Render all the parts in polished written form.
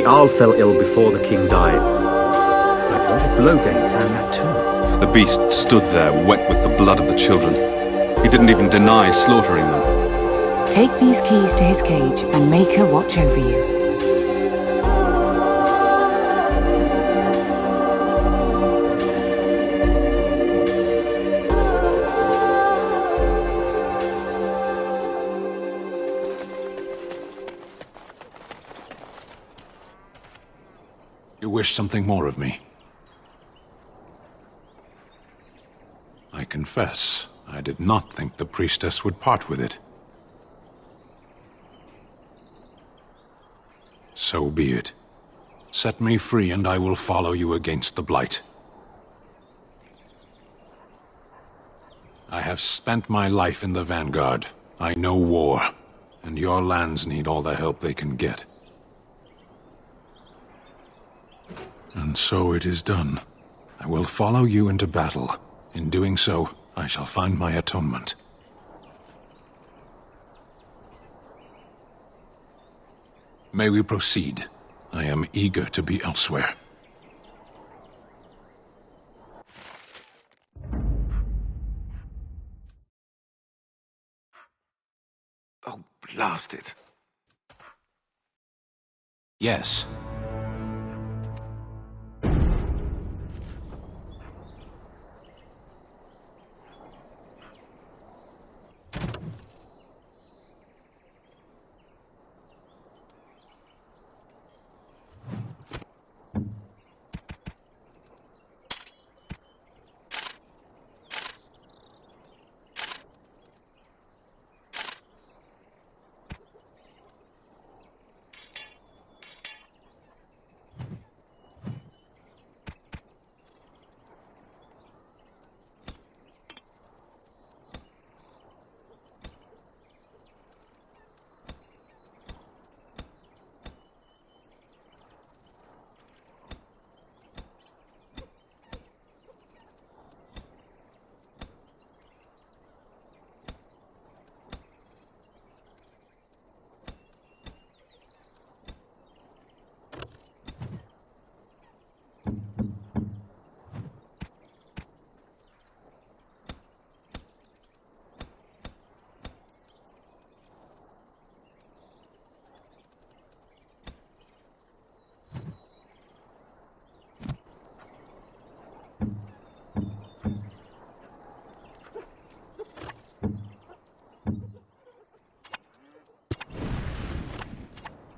The Arl fell ill before the king died. I wonder if Lothering planned that too. The beast stood there, wet with the blood of the children. He didn't even deny slaughtering them. Take these keys to his cage and make her watch over you. You wish something more of me? I confess, I did not think the priestess would part with it. So be it. Set me free and I will follow you against the blight. I have spent my life in the vanguard. I know war, and your lands need all the help they can get. And so it is done. I will follow you into battle. In doing so, I shall find my atonement. May we proceed? I am eager to be elsewhere. Oh, blast it. Yes.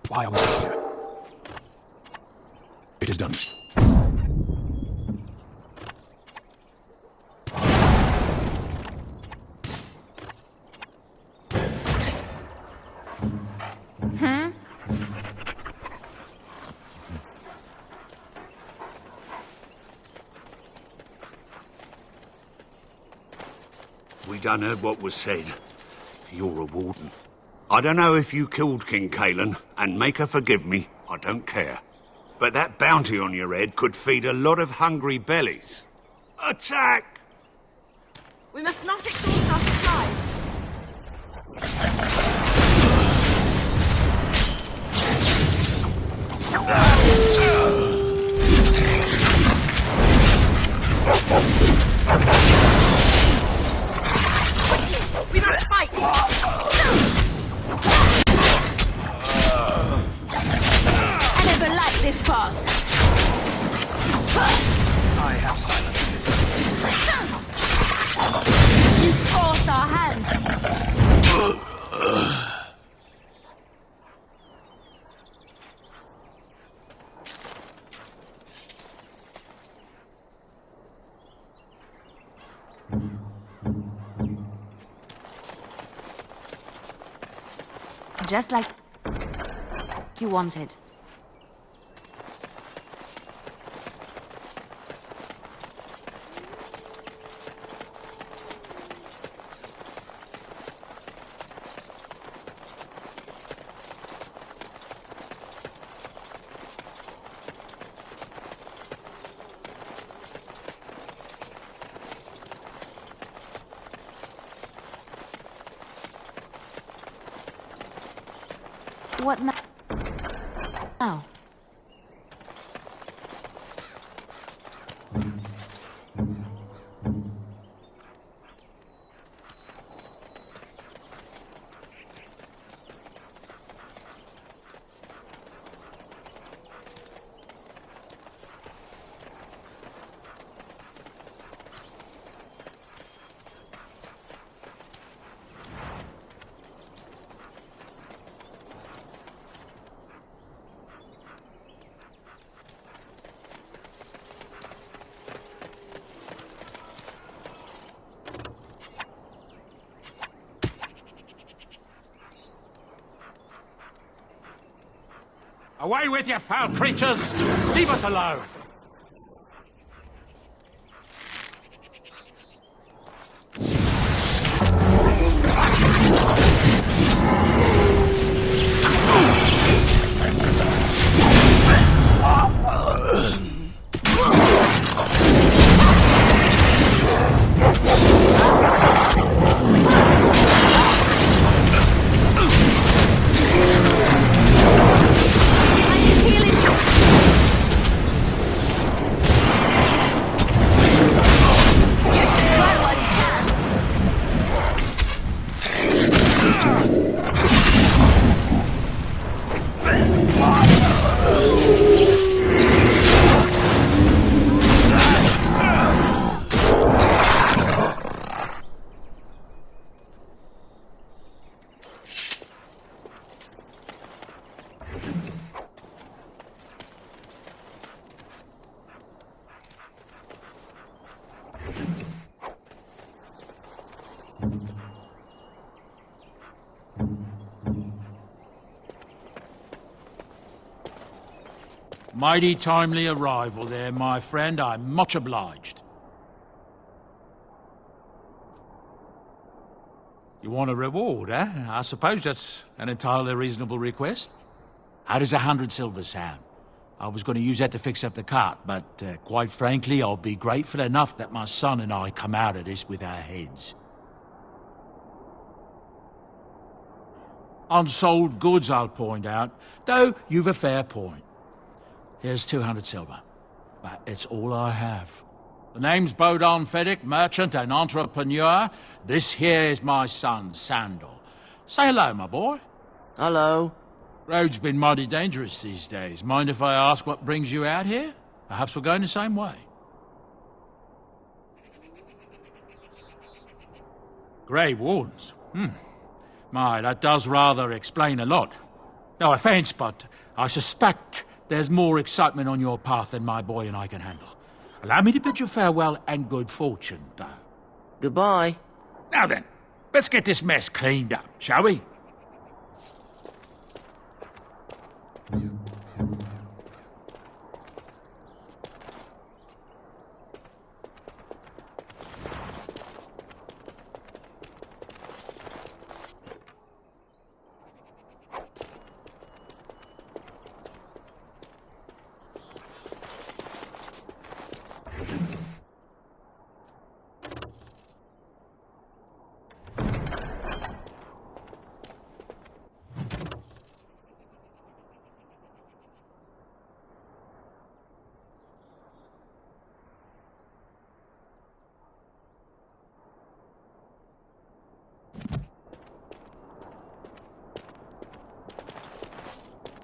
Why are we here? It is done. We done heard what was said. You're a warden. I don't know if you killed King Cailan, and make her forgive me, I don't care. But that bounty on your head could feed a lot of hungry bellies. Attack! We must not exhaust our supplies. We must fight! I never liked this part. I have silenced it. You forced our hand. Just like you wanted. What now? Away with you, foul creatures! Leave us alone! Mighty timely arrival there, my friend. I'm much obliged. You want a reward, eh? I suppose that's an entirely reasonable request. How does 100 silver sound? I was going to use that to fix up the cart, but quite frankly, I'll be grateful enough that my son and I come out of this with our heads. Unsold goods, I'll point out, though you've a fair point. Here's 200 silver, but it's all I have. The name's Bodahn Feddick, merchant and entrepreneur. This here is my son, Sandal. Say hello, my boy. Hello. Road's been mighty dangerous these days. Mind if I ask what brings you out here? Perhaps we're going the same way. Grey Wardens? My, that does rather explain a lot. No offence, but I suspect there's more excitement on your path than my boy and I can handle. Allow me to bid you farewell and good fortune, though. Goodbye. Now then, let's get this mess cleaned up, shall we?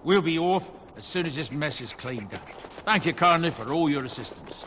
We'll be off as soon as this mess is cleaned up. Thank you kindly for all your assistance.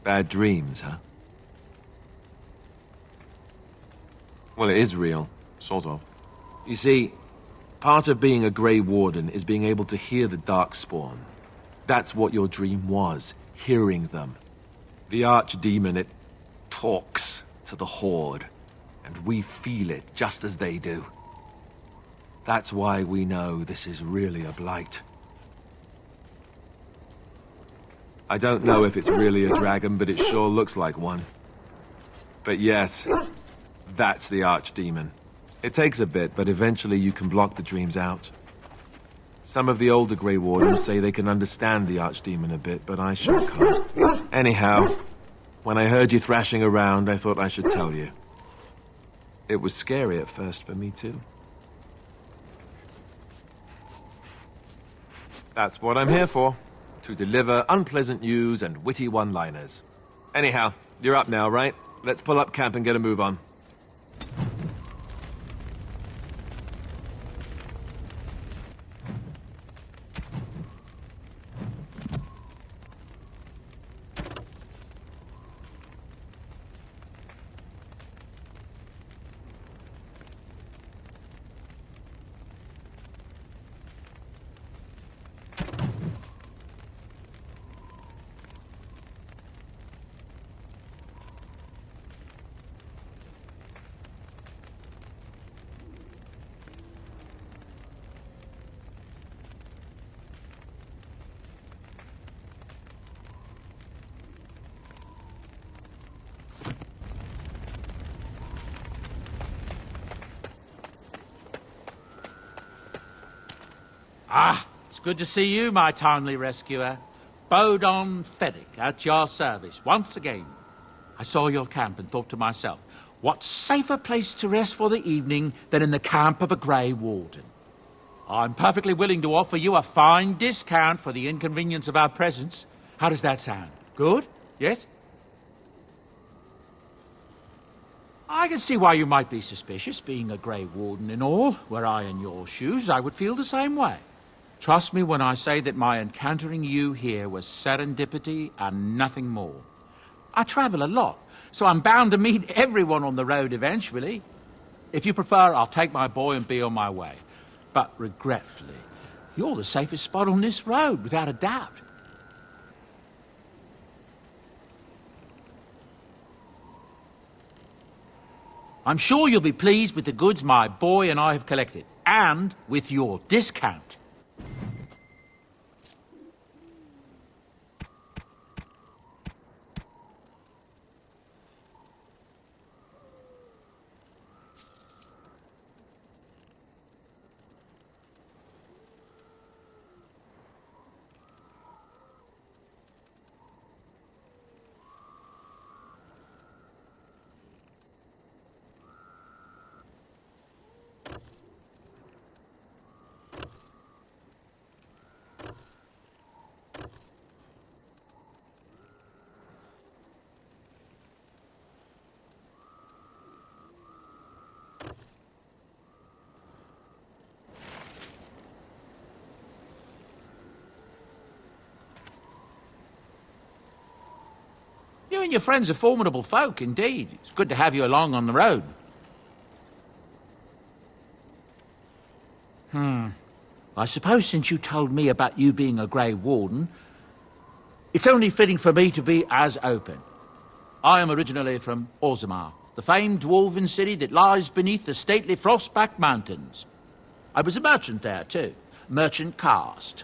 Bad dreams, huh? Well, it is real, sort of. You see, part of being a Grey Warden is being able to hear the darkspawn. That's what your dream was, hearing them. The archdemon, it talks to the Horde, and we feel it just as they do. That's why we know this is really a blight. I don't know if it's really a dragon, but it sure looks like one. But yes, that's the archdemon. It takes a bit, but eventually you can block the dreams out. Some of the older Grey Wardens say they can understand the Archdemon a bit, but I sure can't. Anyhow, when I heard you thrashing around, I thought I should tell you. It was scary at first for me, too. That's what I'm here for. To deliver unpleasant news and witty one-liners. Anyhow, you're up now, right? Let's pull up camp and get a move on. Ah, it's good to see you, my timely rescuer. Bodahn Feddick, at your service, once again. I saw your camp and thought to myself, what safer place to rest for the evening than in the camp of a Grey Warden? I'm perfectly willing to offer you a fine discount for the inconvenience of our presence. How does that sound? Good? Yes? I can see why you might be suspicious, being a Grey Warden and all. Were I in your shoes, I would feel the same way. Trust me when I say that my encountering you here was serendipity and nothing more. I travel a lot, so I'm bound to meet everyone on the road eventually. If you prefer, I'll take my boy and be on my way. But regretfully, you're the safest spot on this road, without a doubt. I'm sure you'll be pleased with the goods my boy and I have collected, and with your discount. You and your friends are formidable folk, indeed. It's good to have you along on the road. I suppose since you told me about you being a Grey Warden, it's only fitting for me to be as open. I am originally from Orzammar, the famed Dwarven city that lies beneath the stately Frostback Mountains. I was a merchant there, too. Merchant caste.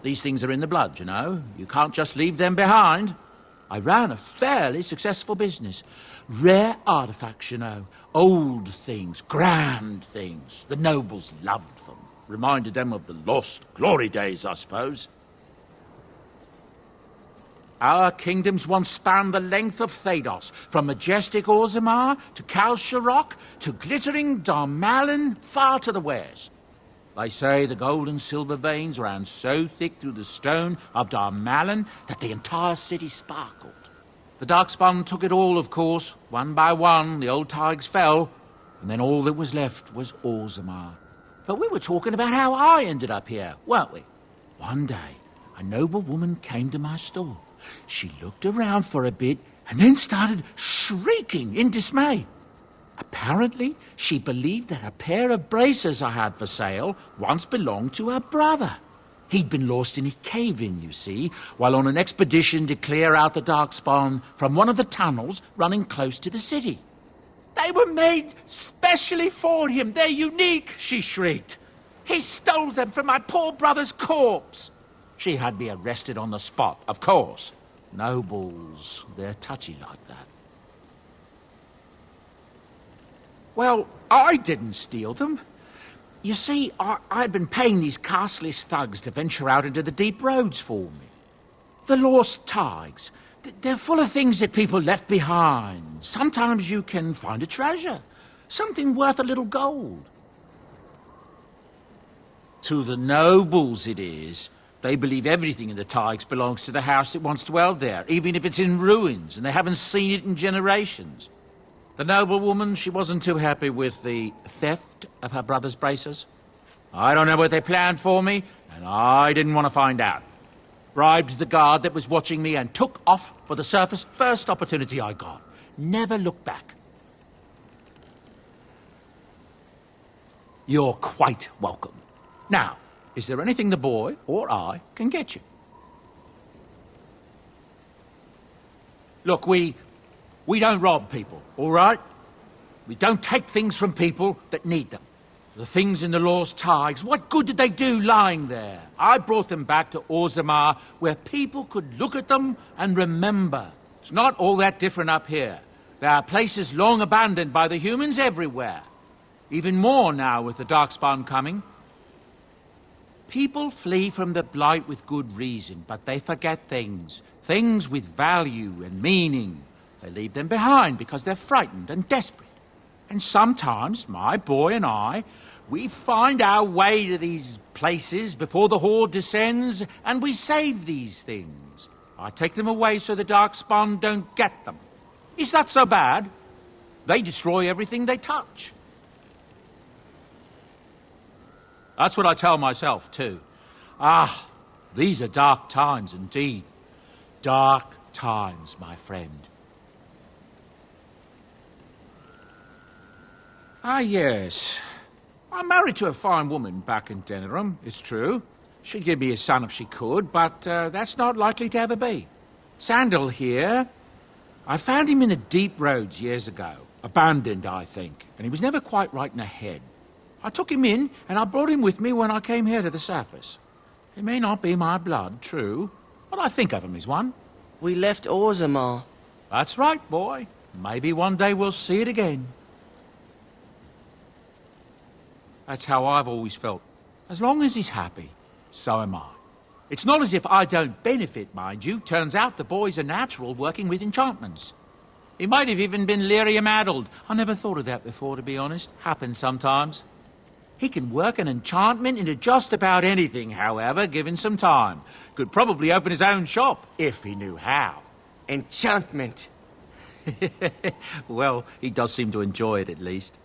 These things are in the blood, you know. You can't just leave them behind. I ran a fairly successful business. Rare artifacts, you know. Old things, grand things. The nobles loved them. Reminded them of the lost glory days, I suppose. Our kingdoms once spanned the length of Thados, from majestic Orzammar to Kal Sharok to glittering Darmalin far to the west. They say the gold and silver veins ran so thick through the stone of Darmalin that the entire city sparkled. The darkspawn took it all, of course. One by one, the old tigers fell, and then all that was left was Orzammar. But we were talking about how I ended up here, weren't we? One day, a noble woman came to my store. She looked around for a bit and then started shrieking in dismay. Apparently, she believed that a pair of braces I had for sale once belonged to her brother. He'd been lost in a cave-in, you see, while on an expedition to clear out the darkspawn from one of the tunnels running close to the city. They were made specially for him. They're unique, she shrieked. He stole them from my poor brother's corpse. She had me arrested on the spot, of course. Nobles, they're touchy like that. Well, I didn't steal them. You see, I'd been paying these castless thugs to venture out into the deep roads for me. The lost tigers. They're full of things that people left behind. Sometimes you can find a treasure. Something worth a little gold. To the nobles it is. They believe everything in the tigers belongs to the house that once dwelled there, even if it's in ruins and they haven't seen it in generations. The noblewoman, she wasn't too happy with the theft of her brother's braces. I don't know what they planned for me, and I didn't want to find out. Bribed the guard that was watching me and took off for the surface first opportunity I got. Never looked back. You're quite welcome. Now, is there anything the boy or I can get you? Look, we don't rob people, all right? We don't take things from people that need them. The things in the lost tigers, what good did they do lying there? I brought them back to Orzammar, where people could look at them and remember. It's not all that different up here. There are places long abandoned by the humans everywhere. Even more now with the darkspawn coming. People flee from the blight with good reason, but they forget things. Things with value and meaning. They leave them behind because they're frightened and desperate. And sometimes, my boy and I, we find our way to these places before the horde descends, and we save these things. I take them away so the darkspawn don't get them. Is that so bad? They destroy everything they touch. That's what I tell myself, too. Ah, these are dark times indeed. Dark times, my friend. Ah, yes. I'm married to a fine woman back in Denerim, it's true. She'd give me a son if she could, but that's not likely to ever be. Sandal here, I found him in the deep roads years ago. Abandoned, I think, and he was never quite right in the head. I took him in, and I brought him with me when I came here to the surface. He may not be my blood, true, but I think of him as one. We left Orzammar. That's right, boy. Maybe one day we'll see it again. That's how I've always felt. As long as he's happy, so am I. It's not as if I don't benefit, mind you. Turns out the boy's a natural working with enchantments. He might have even been lyrium-addled. I never thought of that before, to be honest. Happens sometimes. He can work an enchantment into just about anything, however, given some time. Could probably open his own shop, if he knew how. Enchantment. Well, he does seem to enjoy it, at least.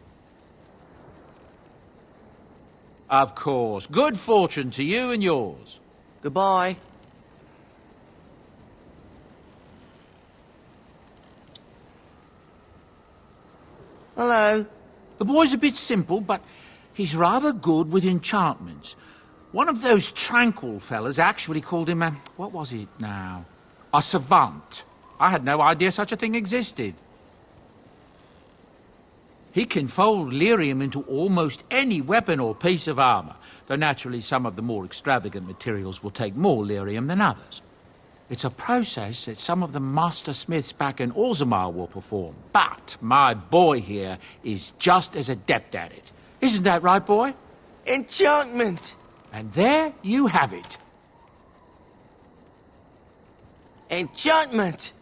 Of course. Good fortune to you and yours. Goodbye. Hello. The boy's a bit simple, but he's rather good with enchantments. One of those tranquil fellas actually called him a... what was it now? A savant. I had no idea such a thing existed. He can fold lyrium into almost any weapon or piece of armor, though naturally some of the more extravagant materials will take more lyrium than others. It's a process that some of the master smiths back in Orzammar will perform, but my boy here is just as adept at it. Isn't that right, boy? Enchantment! And there you have it. Enchantment!